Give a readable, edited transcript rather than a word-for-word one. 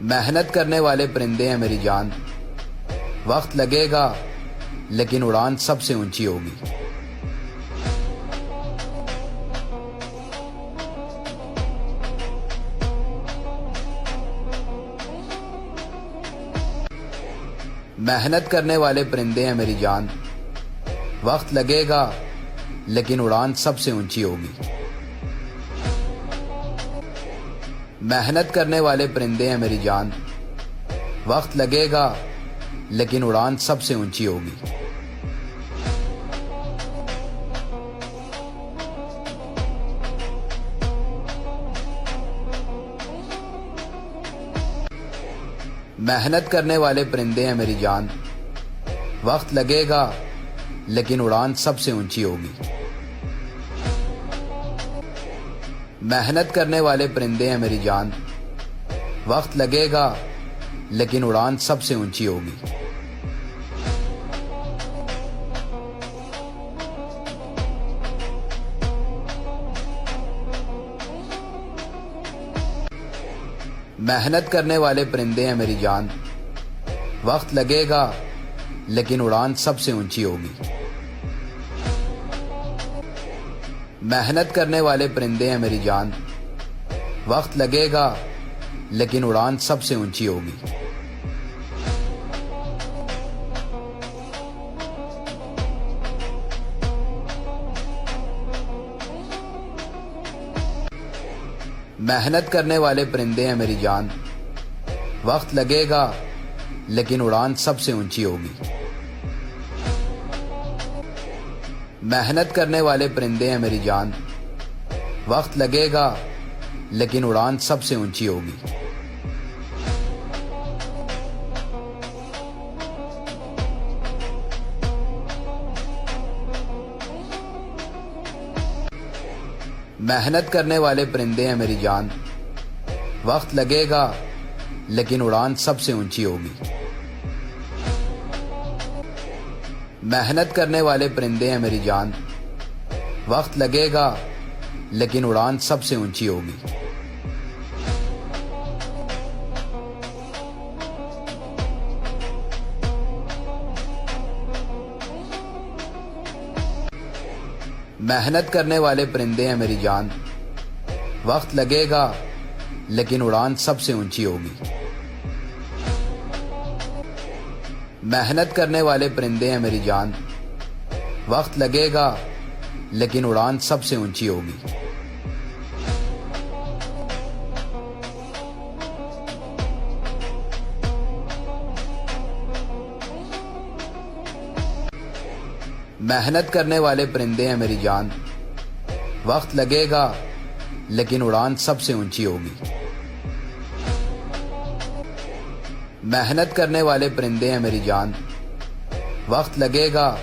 محنت کرنے والے پرندے ہیں میری جان، وقت لگے گا لیکن اڑان سب سے اونچی ہوگی۔ محنت کرنے والے پرندے ہیں میری جان، وقت لگے گا لیکن اڑان سب سے اونچی ہوگی۔ محنت کرنے والے پرندے ہیں میری جان، وقت لگے گا لیکن اڑان سب سے اونچی ہوگی۔ محنت کرنے والے پرندے ہیں میری جان، وقت لگے گا لیکن اڑان سب سے اونچی ہوگی۔ محنت کرنے والے پرندے ہیں میری جان، وقت لگے گا لیکن اڑان سب سے اونچی ہوگی۔ محنت کرنے والے پرندے ہیں میری جان، وقت لگے گا لیکن اڑان سب سے اونچی ہوگی۔ محنت کرنے والے پرندے ہیں میری جان، وقت لگے گا لیکن اڑان سب سے اونچی ہوگی۔ محنت کرنے والے پرندے ہیں میری جان، وقت لگے گا لیکن اڑان سب سے اونچی ہوگی۔ محنت کرنے والے پرندے ہیں میری جان، وقت لگے گا لیکن اڑان سب سے اونچی ہوگی۔ محنت کرنے والے پرندے ہیں میری جان، وقت لگے گا لیکن اڑان سب سے اونچی ہوگی۔ محنت کرنے والے پرندے ہیں میری جان، وقت لگے گا لیکن اڑان سب سے اونچی ہوگی۔ محنت کرنے والے پرندے ہیں میری جان، وقت لگے گا لیکن اڑان سب سے اونچی ہوگی۔ محنت کرنے والے پرندے ہیں میری جان، وقت لگے گا لیکن اڑان سب سے اونچی ہوگی۔ محنت کرنے والے پرندے ہیں میری جان، وقت لگے گا لیکن اڑان سب سے اونچی ہوگی۔ محنت کرنے والے پرندے ہیں میری جان، وقت لگے گا